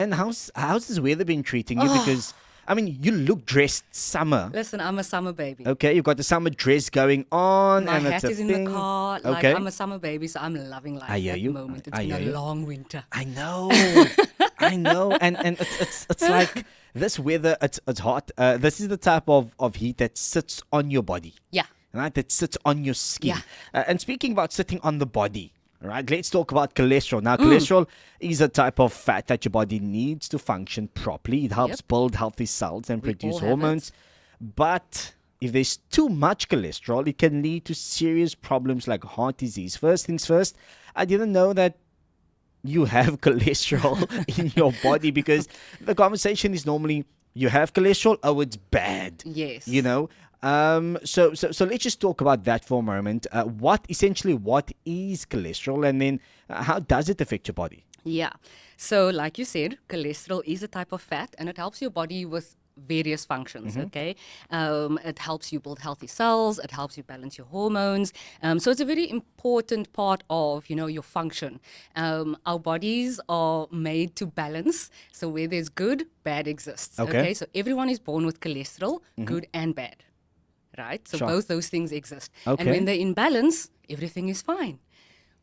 And how's this weather been treating you? Because I mean, you look dressed summer. Listen, I'm a summer baby. Okay, you've got the summer dress going on, My and it's hat a is in thing. the car. Like, Okay, I'm a summer baby, so I'm loving life I hear at you. the moment. It's I been hear a you. long winter. I know, I know, and it's like this weather. It's hot. This is the type of heat that sits on your body, Yeah. right? That sits on your skin. Yeah. And speaking about sitting on the body, right? Let's talk about cholesterol. Now, cholesterol is a type of fat that your body needs to function properly. It helps Yep. build healthy cells and We produce all have hormones. But if there's too much cholesterol, it can lead to serious problems like heart disease. First things first, I didn't know that you have cholesterol in your body, because the conversation is normally you have cholesterol, oh, it's bad. Yes. You know? So let's just talk about that for a moment. What is cholesterol, and then how does it affect your body? Yeah. So, like you said, cholesterol is a type of fat, and it helps your body with various functions. Okay, it helps you build healthy cells. It helps you balance your hormones. So it's a very important part of your function. Our bodies are made to balance. So where there's good, bad exists. Okay. So everyone is born with cholesterol, good and bad. Right. So Sure. both those things exist. Okay. And when they're in balance, everything is fine.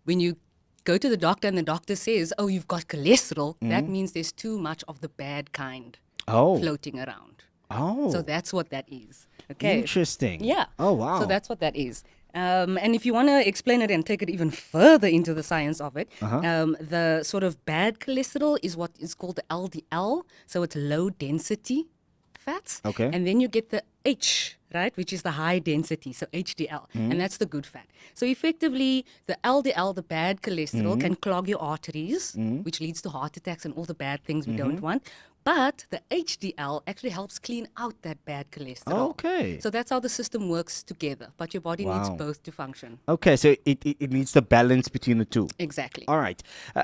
When you go to the doctor and the doctor says, "Oh, you've got cholesterol," that means there's too much of the bad kind Oh. floating around. Oh. So that's what that is. Okay. Interesting. Yeah. Oh, wow. So that's what that is. And if you want to explain it and take it even further into the science of it, the sort of bad cholesterol is what is called the LDL. So it's low density fats. Okay. And then you get the H, right, which is the high density, so HDL, and that's the good fat. So effectively, the LDL, the bad cholesterol, can clog your arteries, which leads to heart attacks and all the bad things we don't want. But the HDL actually helps clean out that bad cholesterol. Okay. So that's how the system works together. But your body needs Wow. both to function. Okay, so it needs the balance between the two. Exactly. All right.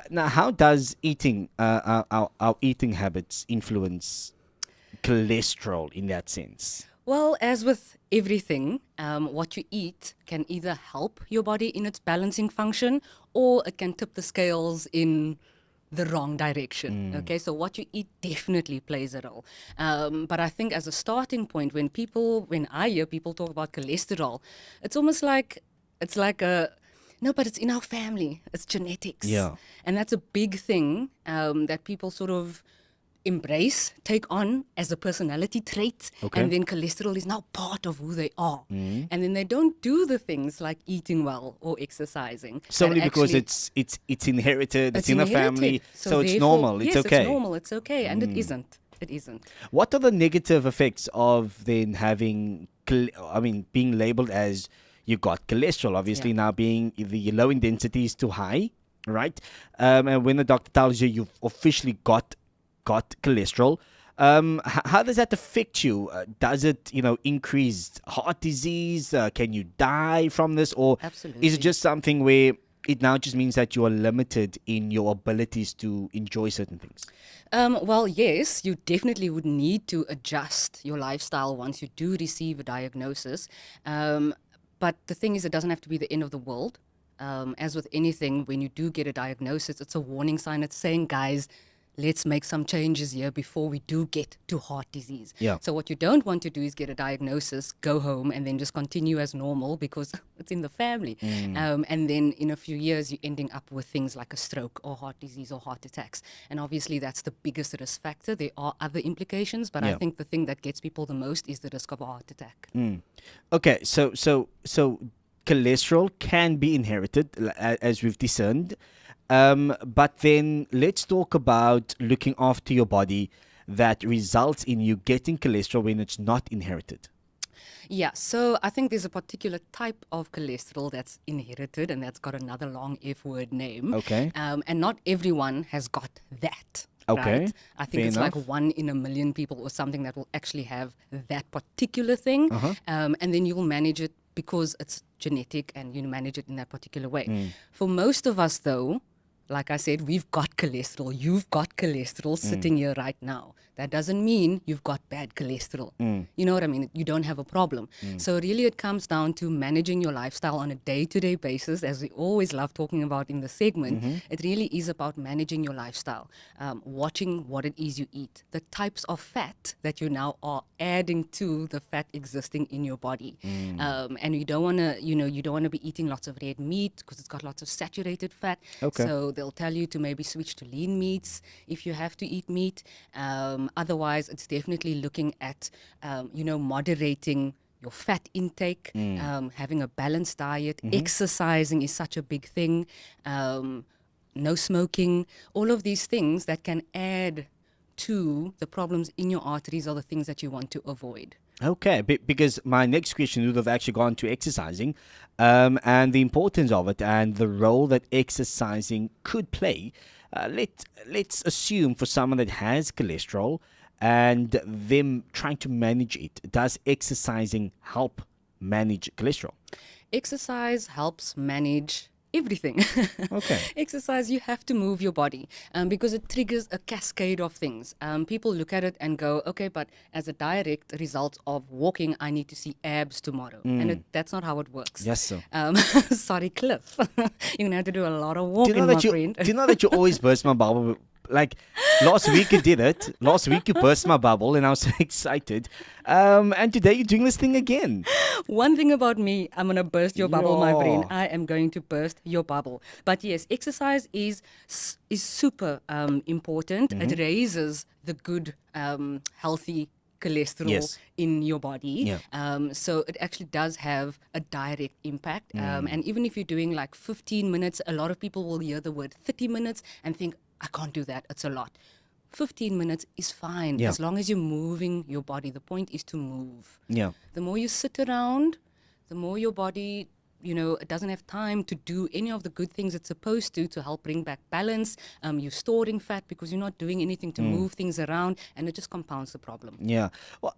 Now, how does eating, our eating habits influence cholesterol in that sense? Well, as with everything, what you eat can either help your body in its balancing function, or it can tip the scales in the wrong direction. Okay, so what you eat definitely plays a role. But I think as a starting point, when I hear people talk about cholesterol, it's almost like no, but it's in our family. It's genetics. Yeah. And that's a big thing that people sort of embrace, take on as a personality trait, Okay. and then cholesterol is now part of who they are. And then they don't do the things like eating well or exercising. Solely that because actually- it's inherited, it's in the inherited. family, so it's therefore- normal, it's yes, okay. it's normal, it's okay, and it isn't. It isn't. What are the negative effects of then having, being labeled as you got cholesterol? Obviously, Yeah. now being the low in density is too high, right? And when the doctor tells you you've officially got cholesterol, how does that affect you? Does it, increase heart disease? Can you die from this? Or is Absolutely. it just something where it now just means that you are limited in your abilities to enjoy certain things? Well, yes, you definitely would need to adjust your lifestyle once you do receive a diagnosis. But the thing is, it doesn't have to be the end of the world. As with anything, when you do get a diagnosis, it's a warning sign. It's saying, guys, let's make some changes here before we do get to heart disease. Yeah. So what you don't want to do is get a diagnosis, go home, and then just continue as normal because it's in the family. And then in a few years, you're ending up with things like a stroke or heart disease or heart attacks. And obviously, that's the biggest risk factor. There are other implications, but I Yeah. think the thing that gets people the most is the risk of a heart attack. Okay, so cholesterol can be inherited, as we've discerned. But then let's talk about looking after your body that results in you getting cholesterol when it's not inherited. Yeah, so I think there's a particular type of cholesterol that's inherited, and that's got another long F word name. Okay. And not everyone has got that. Okay, Right? I think fair it's enough. like 1 in a million people or something that will actually have that particular thing. Uh-huh. And then you'll manage it because it's genetic and you manage it in that particular way. Mm. For most of us, though, like I said, we've got cholesterol. You've got cholesterol sitting here right now. That doesn't mean you've got bad cholesterol. You know what I mean? You don't have a problem. So really it comes down to managing your lifestyle on a day-to-day basis, as we always love talking about in the segment. It really is about managing your lifestyle, watching what it is you eat, the types of fat that you now are adding to the fat existing in your body. And you don't want to, you don't want to be eating lots of red meat because it's got lots of saturated fat. Okay. So they'll tell you to maybe switch to lean meats if you have to eat meat. Otherwise, it's definitely looking at, moderating your fat intake, having a balanced diet. Exercising is such a big thing. No smoking. All of these things that can add to the problems in your arteries are the things that you want to avoid. Okay, because my next question would have actually gone to exercising, and the importance of it and the role that exercising could play. Let's assume for someone that has cholesterol and them trying to manage it, does exercising help manage cholesterol? Exercise helps manage everything. Okay. Exercise, you have to move your body because it triggers a cascade of things. People look at it and go, okay, but as a direct result of walking, I need to see abs tomorrow. And that's not how it works. Yes, sir. Sorry, Cliff. You're going to have to do a lot of Do walking, you know my that you friend. do you know that you always burst my bubble? Like last week you did it. Last week you burst my bubble, and I was so excited. And today you're doing this thing again. One thing about me, I'm going to burst your bubble, my friend. Yeah. I am going to burst your bubble. But yes, exercise is super important. It raises the good, healthy cholesterol Yes. in your body. Yeah. So it actually does have a direct impact. And even if you're doing like 15 minutes, a lot of people will hear the word 30 minutes and think, I can't do that. It's a lot. 15 minutes is fine Yeah. as long as you're moving your body. The point is to move. Yeah. The more you sit around, the more your body, it doesn't have time to do any of the good things it's supposed to help bring back balance. You're storing fat because you're not doing anything to move things around, and it just compounds the problem. Yeah. Well,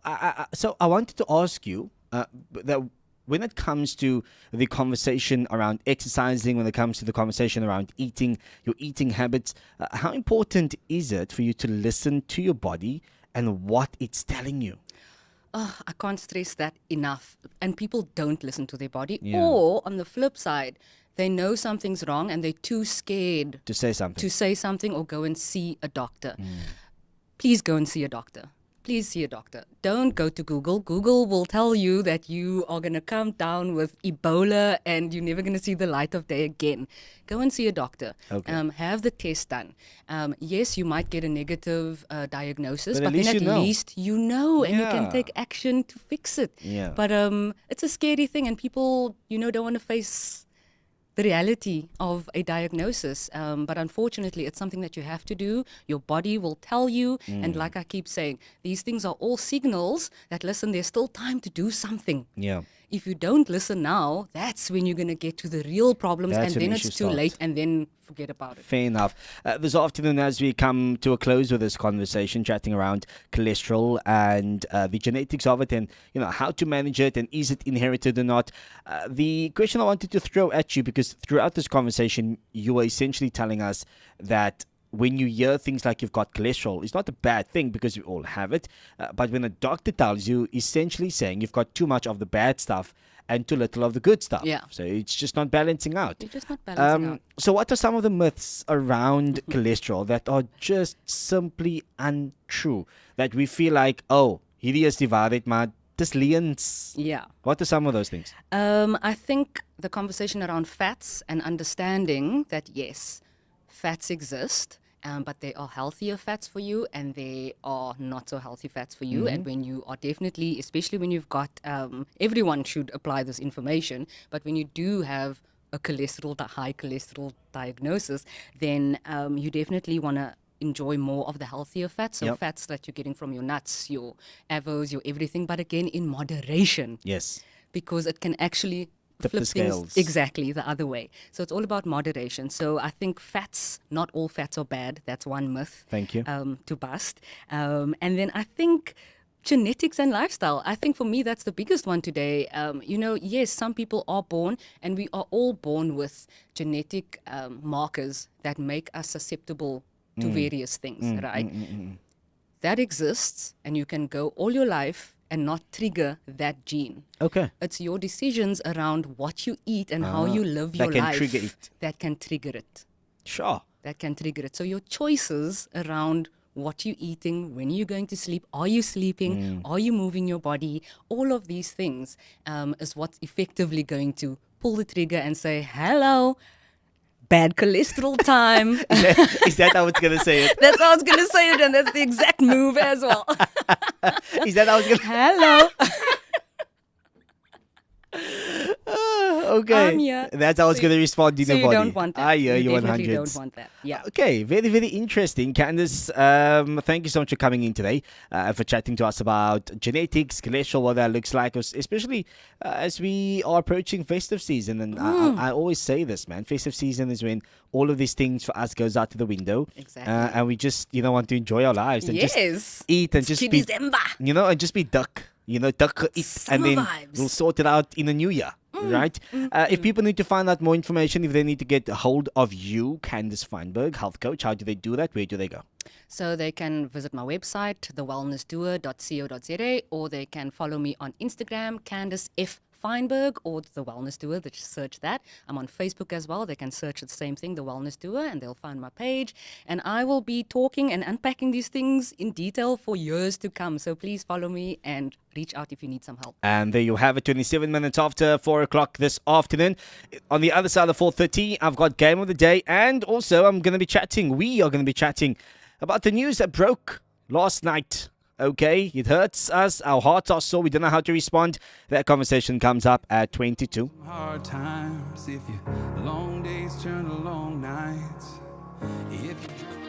so I wanted to ask you that when it comes to the conversation around exercising, when it comes to the conversation around eating, your eating habits, how important is it for you to listen to your body and what it's telling you? Oh, I can't stress that enough. And people don't listen to their body. Yeah. Or on the flip side, they know something's wrong and they're too scared To say something. to say something or go and see a doctor. Please go and see a doctor. Please see a doctor. Don't go to Google. Google will tell you that you are going to come down with Ebola and you're never going to see the light of day again. Go and see a doctor. Okay. Have the test done. Yes, you might get a negative diagnosis, But at but then least at you know. least you know and you Yeah. can take action to fix it. Yeah. But it's a scary thing and people, don't want to face the reality of a diagnosis. But unfortunately, it's something that you have to do. Your body will tell you. And like I keep saying, these things are all signals that, listen, there's still time to do something. Yeah. If you don't listen now, that's when you're going to get to the real problems. That's And when then issues it's too start. late and then forget about it. Fair enough. This afternoon, as we come to a close with this conversation, chatting around cholesterol and the genetics of it, and how to manage it, and is it inherited or not? The question I wanted to throw at you, because throughout this conversation, you were essentially telling us that when you hear things like you've got cholesterol, it's not a bad thing because we all have it. But when a doctor tells you, essentially saying you've got too much of the bad stuff and too little of the good stuff. Yeah. So it's just not balancing out. You're just not balancing out. So what are some of the myths around cholesterol that are just simply untrue? That we feel like, oh, hierdie is die waarheid, maar dis leuns. Yeah. What are some of those things? I think the conversation around fats and understanding that, yes, fats exist, but there are healthier fats for you and there are not so healthy fats for you. And when you are definitely, especially when you've got, everyone should apply this information, but when you do have a high cholesterol diagnosis, then you definitely want to enjoy more of the healthier fats. So Yep. fats that you're getting from your nuts, your avos, your everything, but again in moderation, Yes. because it can actually Tip flip the scales. things exactly the other way. So it's all about moderation. So I think fats, not all fats are bad. That's one myth Thank you. to bust. And then I think genetics and lifestyle. I think for me, that's the biggest one today. Yes, some people are born, and we are all born with genetic markers that make us susceptible to various things, right? That exists, and you can go all your life and not trigger that gene. Okay. It's your decisions around what you eat and how you live your that can life trigger it. that can trigger it. Sure. That can trigger it. So your choices around what you're eating, when you're going to sleep, are you sleeping, are you moving your body, all of these things is what's effectively going to pull the trigger and say, hello, bad cholesterol time. Is that how it's going to say it? That's how I was going to say it, and that's the exact move as well. Is that how it's going to... Hello. Okay. I'm here. That's how I was going to respond in So the you body. don't want that. I hear you definitely 100. don't want that. Yeah. Okay, very, very interesting. Candace, thank you so much for coming in today, for chatting to us about genetics, cholesterol, what that looks like, especially as we are approaching festive season. And I always say this, man, festive season is when all of these things for us goes out to the window. Exactly. And we just, want to enjoy our lives and just eat and just be, December. and just be duck. Duck eat, Summer and then vibes. we'll sort it out in the new year, right? If people need to find out more information, if they need to get a hold of you, Candace Feinberg, health coach, how do they do that? Where do they go? So they can visit my website, thewellnessdoer.co.za, or they can follow me on Instagram, Candace F. Feinberg, or The Wellness Doer. They just search that. I'm on Facebook as well. They can search the same thing, The Wellness Doer, and they'll find my page. And I will be talking and unpacking these things in detail for years to come. So please follow me and reach out if you need some help. And there you have it, 27 minutes after 4 o'clock this afternoon. On the other side of 4:30, I've got Game of the Day, and also we are going to be chatting about the news that broke last night. Okay, it hurts us, our hearts are sore, we don't know how to respond. That conversation comes up at 22. Hard times if your long days turn to long nights. If you